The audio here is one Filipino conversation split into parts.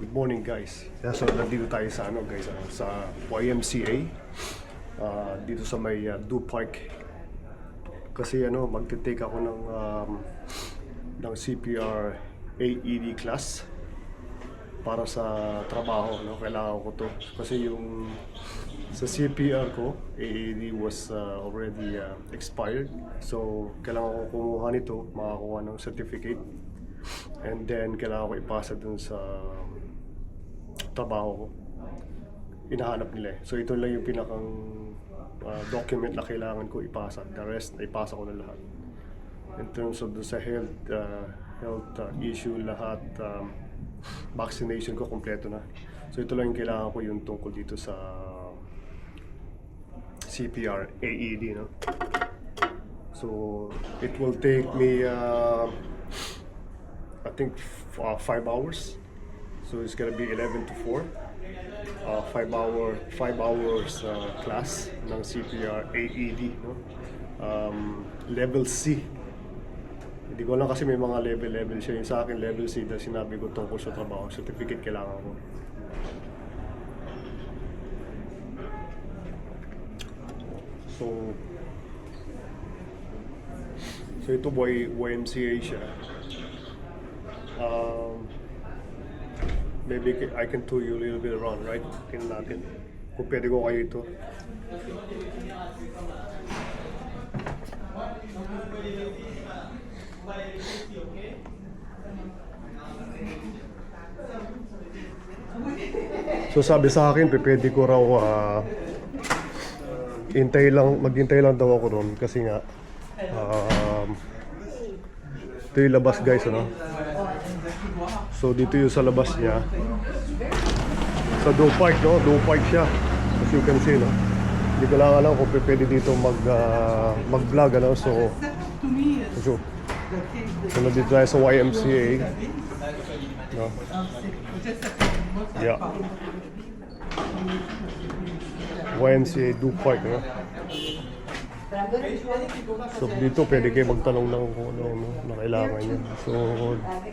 Good morning guys. So nandito tayo sa guys, sa YMCA. Dito sa may Do Park. Kasi magte-take ako ng CPR AED class para sa trabaho, kailangan ko to. Kasi yung sa CPR ko, AED was already expired. So kailangan ko kumuha nito, makakuha ng certificate. And then kailangan ko ipasa dun sa trabaho ko. Hinahanap nila. So ito lang yung pinakang document na kailangan ko ipasa. The rest, ipasa ko na lahat. In terms of sa health issue, lahat, vaccination ko, kompleto na. So ito lang yung kailangan ko, yung tungkol dito sa CPR AED, So it will take me I think 5 hours. So it's gonna be 11 to 4. 5 hours class ng CPR AED, level C. Hindi ko lang kasi may mga level siya. Yung sa akin level C na sinabi ko tungkol sa trabaho, certificate kailangan ko. So ito YMCA siya. Maybe I can tour you a little bit around, right? Tingnan natin kung pwede ko kayo ito. So sabi sa akin, pwede ko raw maghintay lang daw ako ron kasi nga ito yung labas guys, So dito yung sa labas niya. Sa Do Park, Do Park siya. As you can see, Hindi ko lang alam kung pwede dito mag-vlog, So nandito tayo sa YMCA. Yeah. YMCA Do Park, So dito pwede kayo magtanong ng kung ano na kailangan niya. So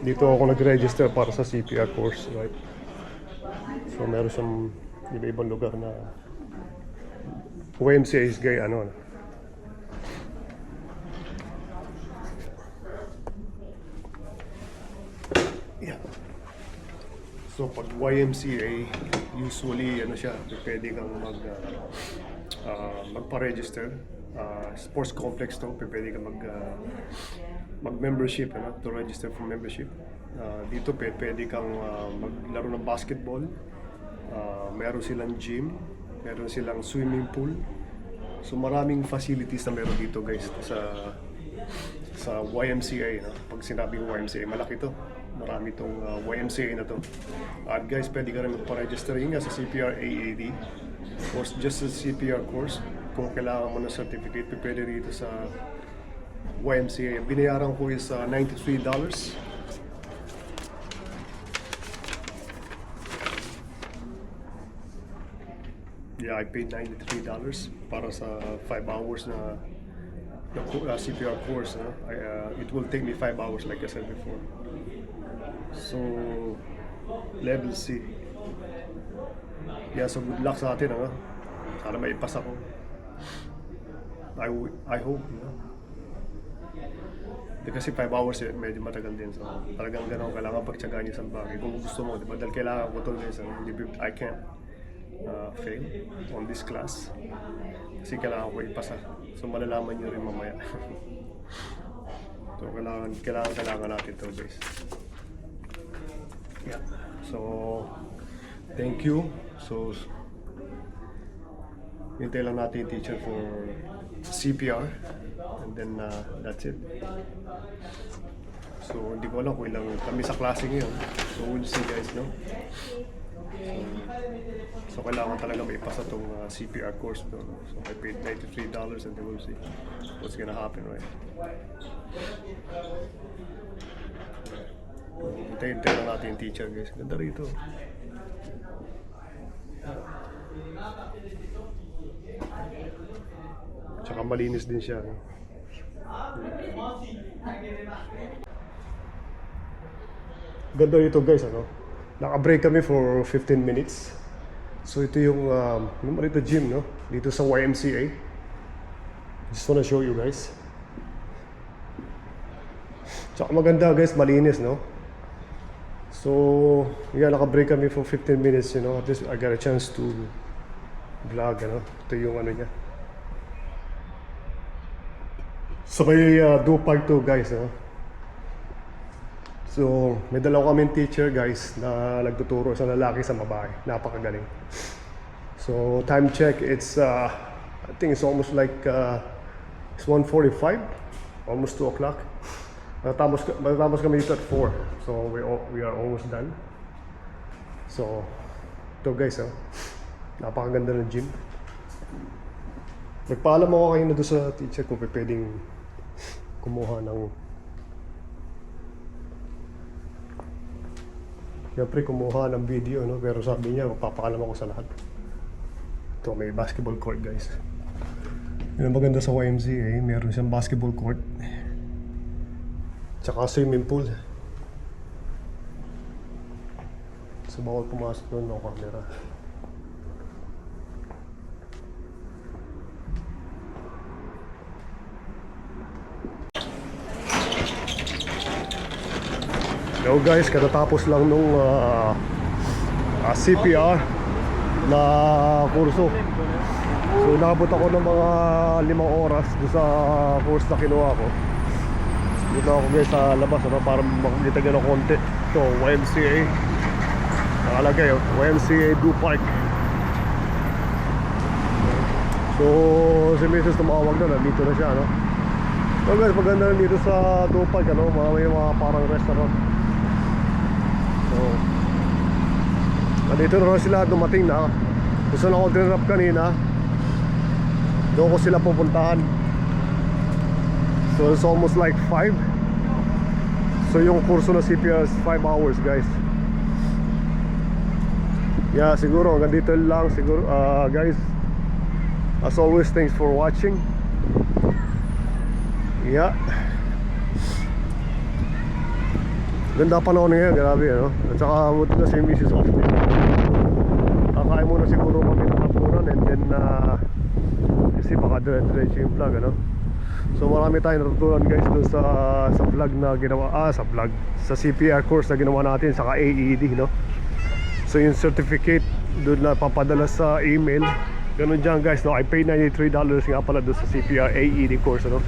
dito ako nag-register para sa CPR course, right? So meron siyang iba-ibang lugar na YMCA is gay, Yeah. So pag YMCA, usually siya, pwede kang magpa-register. Sports complex to, pwede ka mag-membership, to register for membership. Dito pwede kang maglaro ng basketball. Meron silang gym, meron silang swimming pool. So maraming facilities na meron dito guys sa YMCA. Pag sinabi ko YMCA, malaki to. Marami itong YMCA na to. At guys, pwede ka rin magpa-register nga sa CPR AED or just sa CPR course. Kung kailangan mo ng certificate, pwede rito sa YMCA. Binayaran ko is $93. Yeah, I paid $93 para sa 5 hours na CPR course. It will take me 5 hours like I said before. So, level C. Yeah, so good luck sa atin, Sana maipasa ko. I hope, Kasi 5 hours medyo matagal din. So talagang kailangan pagtsagaan yung isang bagay. Kung gusto mo, diba? Dahil kailangan ko ito guys. I can't fail on this class. Kasi kailangan ko ipasa. So malalaman nyo rin mamaya. So kailangan natin ito guys. Yeah. So thank you. So hintay lang natin yung teacher for CPR and then that's it. So hindi ko alam kung ilang kami sa klase ngayon. So we'll see guys, So kailangan talaga may ipasa itong CPR course. So I paid $93 and then we'll see what's gonna happen, right? Hintay lang natin yung teacher guys. Ganda rito. Tsaka malinis din siya. Ganda rito guys, Naka-break kami for 15 minutes. So ito yung ito gym, no? Dito sa YMCA. Just wanna show you guys. Tsaka maganda guys, malinis, no? So, yeah, naka-break kami for 15 minutes, you know. At least I got a chance to vlog, ano? Ito yung ano niya. So may Dupag to guys, no? So, may dalawa kaming teacher guys na nagtuturo sa lalaki sa babae. Napakagaling. So, time check, it's I think it's almost like it's 1:45, almost 2 o'clock. Matapos kami dito at 4. So, we are almost done. So, ito guys, napakaganda ng gym. Nagpaalam ako kayo na doon sa teacher kung pwedeng kumuha ng siyempre kumuha ng video, no? Pero sabi niya, papakalam ako sa lahat. Ito, may basketball court guys. Yun ang maganda sa YMCA, meron siyang basketball court. Tsaka swimming pool. So bawal pumasok doon ng camera. Hello guys, katatapos lang nung CPR na kurso. So nakabot ako ng mga 5 oras doon sa course na kinuha ko. Dito ako guys sa labas, ano, para makikita nyo ng konti. Ito, YMCA. Nakalagay, YMCA Dupag. So si Mrs. tumawag na, nandito na siya, no? So guys, maganda rin dito sa Dupag, ano, may mga parang restaurant. So, nandito na sila dumating na. Gusto na ako dinrap kanina. Doon ko sila pupuntahan. So it's almost like 5. So yung kurso na CPR is 5 hours guys. Yeah, siguro hanggang dito lang siguro guys. As always, thanks for watching. Yeah. Ganda panahon ngayon, grabe, ano? At saka buti na si Mrs. off din. Kakain muna siguro kami ng hapunan and then kasi baka dire-diretso yung vlog, ano? So marami tayong natutunan guys doon sa vlog na ginawa, sa CPR course na ginawa natin, saka AED, no? So yung certificate doon na papadala sa email, ganun dyan guys, no? I paid $93 nga pala doon sa CPR AED course, ano?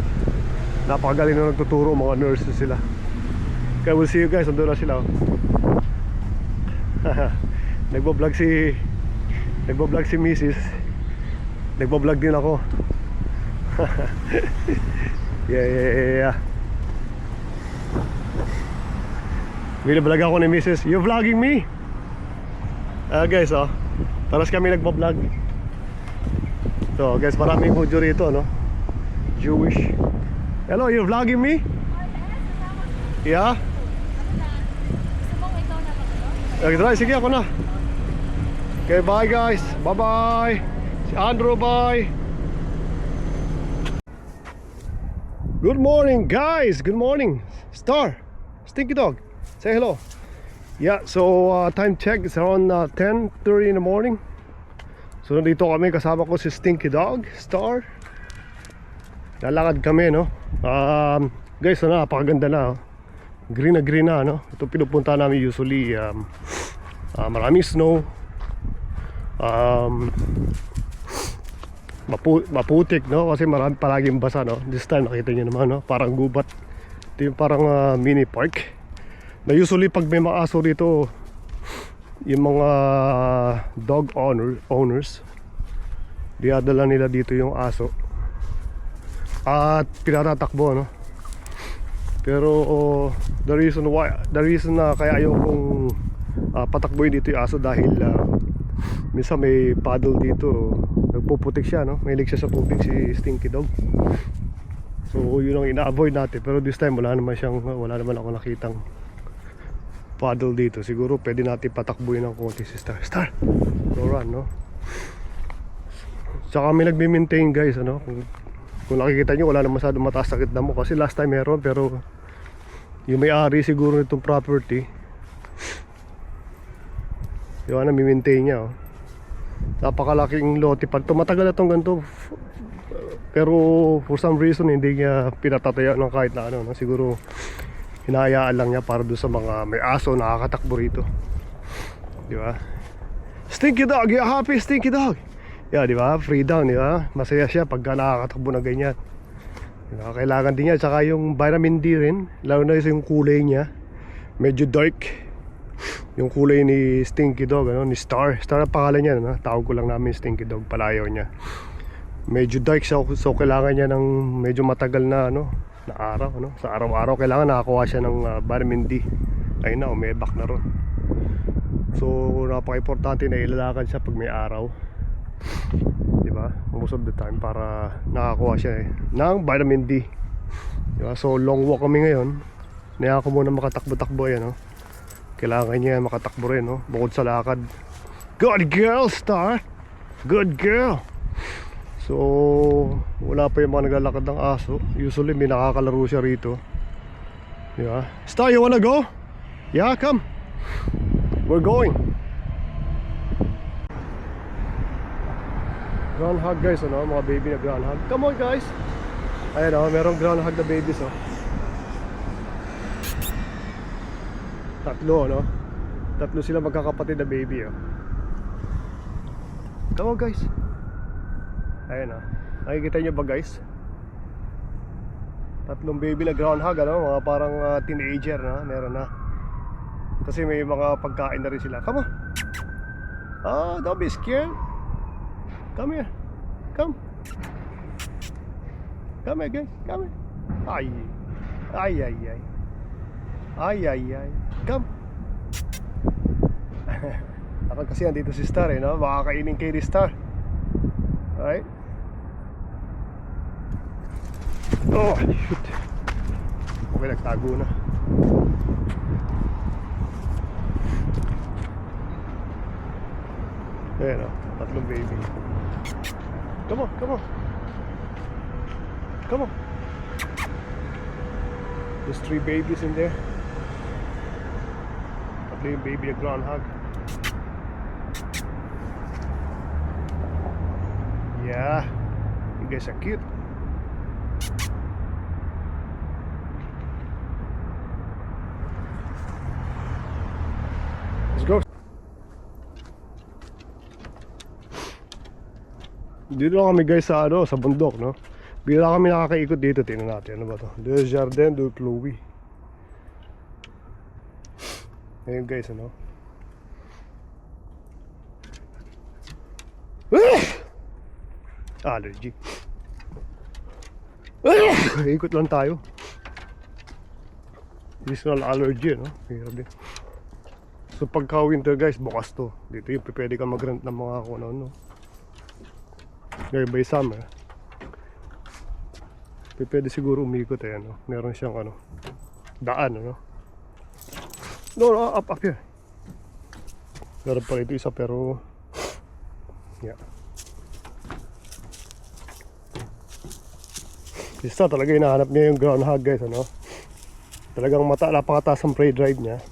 Napakagaling na nagtuturo, mga nurses sila. Kaya we'll see you guys, nandun na sila. Nagbablog si Mrs. Nagbablog din ako. Yeah. Binablog ako ni Mrs. You vlogging me? Guys, taras kami nagbablog. So guys, maraming Hudyo rito, no? Jewish. Hello, you vlogging me? Yeah? Okay, sige ako na. Okay, bye guys. Bye-bye. Si Andrew, bye. Good morning guys. Good morning. Star, Stinky Dog, say hello. Yeah, so time check is around 10:30 in the morning. So nandito kami, kasama ko si Stinky Dog, Star. Lalakad kami, no? Guys, napakaganda na, green na, no? Ito pinupunta namin usually. Maraming snow. Maputik, no? Kasi marami palaging basa, no? This time nakita nyo naman, no? Parang gubat. Ito yung parang mini park na usually pag may mga aso dito, yung mga dog owners, dinadala nila dito yung aso at pinatatakbo, no? Pero the reason na kaya ayaw kong patakboy dito yung aso dahil minsan may paddle dito, nagpuputik siya, no? Mahilig siya sa tubig si Stinky Dog. So yun ang ina-avoid natin. Pero this time wala naman ako nakitang paddle dito. Siguro pwede natin patakbuhin ng konti si Star. Go run, no? Tsaka kami nagme-maintain guys, ano? Kung nakikita nyo, wala naman masyadong mataas sakit na mo. Kasi last time meron, pero yung may-ari siguro nitong property Di ba, nami-maintain niya, oh. Napakalaking lote. Pag tumatagal na itong ganito, pero for some reason hindi niya pinatataya ng kahit na ano, no? Siguro hinahayaan lang niya para doon sa mga may aso nakakatakbo rito. Di ba? Stinky dog, you happy stinky dog? Yeah, di ba? Free down, di ba? Masaya siya pagka nakakatakbo na ganyan. Di ba? Kailangan din niya. Tsaka yung vitamin D rin, lalo na yung kulay niya, medyo dark. Yung kulay ni Stinky Dog, ano, ni Star. Star ang pangalan niya, no? Tawag ko lang namin Stinky Dog, palayaw niya. Medyo dark siya, so kailangan niya ng medyo matagal na, ano, na araw, ano? Sa araw-araw kailangan nakakuha siya ng vitamin D. Ayun na, umebak na ron. So napaka-importante na ilalakad siya pag may araw, diba? Most of the time para nakakuha siya ng vitamin D, diba? So long walk kami ngayon. Naya ko muna makatakbo-takbo yan, no? Kailangan niya makatakbo rin, no? Bukod sa lakad. Good girl, Star! Good girl! So wala pa yung mga naglalakad ng aso. Usually may nakakalaro siya rito, diba? Star, you wanna go? Yeah, come. We're going. Groundhog guys, ano? Mga baby na groundhog. Come on guys. Ayan, oh, merong groundhog na babies, oh. Tatlo, no? Tatlo sila magkakapatid na baby, oh. Come on guys. Ayan, oh. Nakikita nyo ba guys? Tatlong baby na groundhog, ano? Mga parang teenager, no? Meron na. Kasi may mga pagkain na rin sila. Come on. Oh, don't be scared. Come here. Come. Come here guys. Come here. Ay. Ay, ay, ay. Ay, ay, ay. Come. Ako kasi andito si Star, eh, no? Baka kainin kay ni Star. Alright. Oh, shoot. Okay, nagtago na. Ayan, oh, tatlong baby. Come on, come on. Come on. There's 3 babies in there. Tatlo yung baby na groundhog. Yeah, you guys are cute. Let's go. Dito lang kami guys sa ano, sa bundok, no? Bira kami nakakaikot dito, tingnan natin ano ba to? Le Jardin de Chloé. Ayun guys, ano? Allergy. Ikot lang tayo. Seasonal allergy, no? Hirap din. So pagka winter guys, bukas to. Dito yung pwede ka mag-rent ng mga kung ano, no? Ngayon by summer pwede siguro umikot, eh, no? Meron siyang ano, daan, ano? No, up here. Meron pa ito isa pero yeah. Isa talaga hinahanap niya yung groundhog guys, ano? Talagang napakataas ang prey drive niya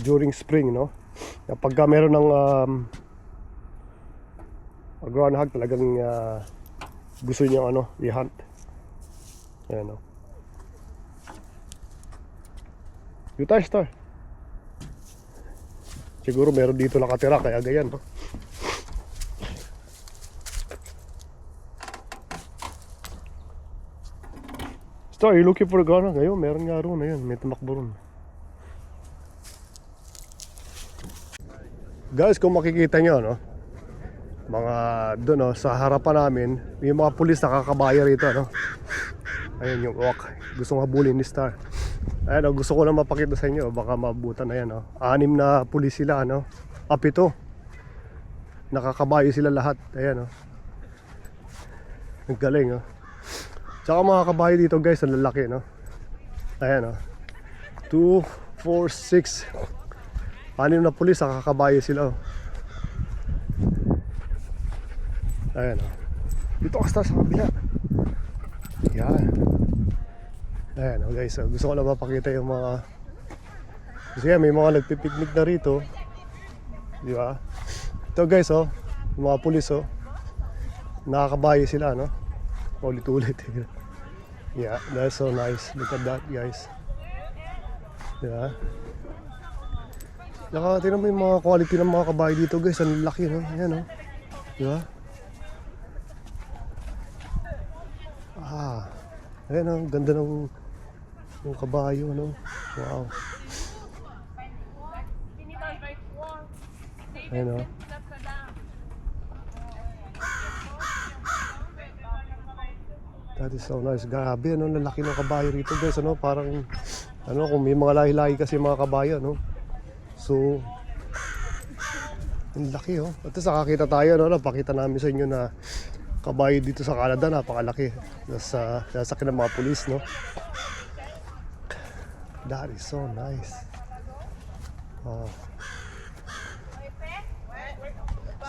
during spring, no? Kapag meron ng groundhog, talagang gusto niya ano, i-hunt. Ayan, no? Yung tayo, Star. Siguro meron dito nakatira kaya ganyan, no? Star, you looking for a groundhog? Ayun, meron nga ron, ayun, may tumakbo ron. Guys, kung makikita nyo, no? Mga doon, no, sa harapan namin, may mga pulis nakakabaya rito, no? Ayun yung walk. Gusto habulin ni Star. Ayan, no, gusto ko lang mapakita sa inyo. Baka mabutan na yan, no? 6 na pulis sila, no? 7. Nakakabayo sila lahat. Ayan, no? Ang galing, no? Tsaka mga kabayo dito guys, ang lalaki, no? Ayan, no? 2, 4, 6. 6 na pulis, nakakabayo sila, oh. Ayan, oh. Dito ka, Star, sa kabila. Yan. Ayan, oh, guys, oh. Gusto ko lang mapakita yung mga, kasi yan, may mga nagpipiknik na rito. Di ba? Ito guys, oh. Yung mga pulis, oh. Nakakabayo sila, no? Ulit-ulit. Yeah, that's so nice. Look at that, guys. Di ba? Saka tingnan mo yung mga quality ng mga kabayo dito, guys. Ang laki, no? Ayan, oh. Di ba? Ayan, oh. Ganda ng kabayo, no? Wow. Ayan, oh. That is so nice. Grabe, ano, lalaki ng kabayo rito, guys, ano, parang, ano, kung may mga lahi-lahi kasi mga kabayo, no? So, ang laki, oh. At nakakita tayo, no, napakita namin sa inyo na kabayo dito sa Canada, napakalaki. Nasa ng mga pulis, no? That is so nice.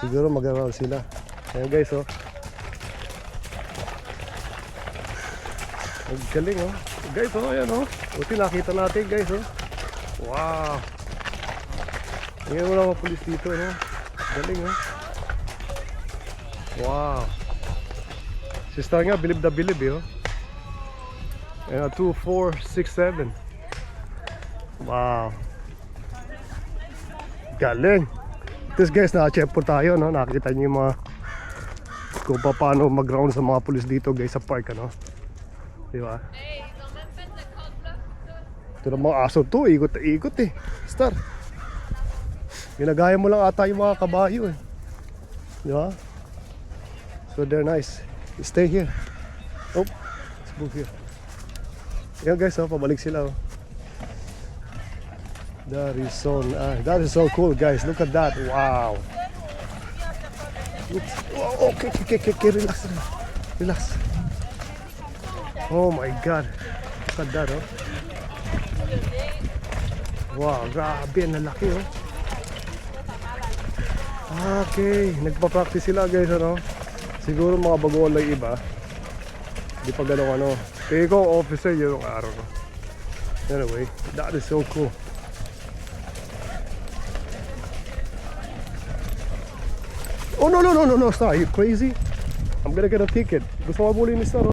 Siguro mag-around sila. Ayan, guys, oh. Ang galing, oh. Guys, oh, ayan, oh. Buti nakita natin, guys, oh. Wow. Tingnan mo lang mga pulis dito, no? Galing, oh. Wow. Sister nga, bilib na bilib, eh, oh. Ayan, 2, 4, 6, 7. Wow. Galing. This guys, naka-check po tayo, no? Nakita niyo yung mga kung paano mag-round sa mga pulis dito, guys, sa park, ano? Di ba? Ito na mga aso to, ikot eh. Star. Ginagaya mo lang ata yung mga kabayo eh. Di ba? So they're nice. Stay here. Oh, let's move here. Yan guys, oh, pabalik sila, oh. That is so cool, guys. Look at that. Wow. Oops. Oh, okay, relax. Oh my God. Look at that, oh. Wow, grabe, ang lalaki, oh. Okay, nagpa-practice sila, guys, ano. Siguro mga baguhan lang iba. Di pa ganun, ano. Tingin ko, officer yun yung araw, no. Anyway, that is so cool. Oh, no, stop. Are you crazy? I'm gonna get a ticket. Gusto mo bully ni Star, oh.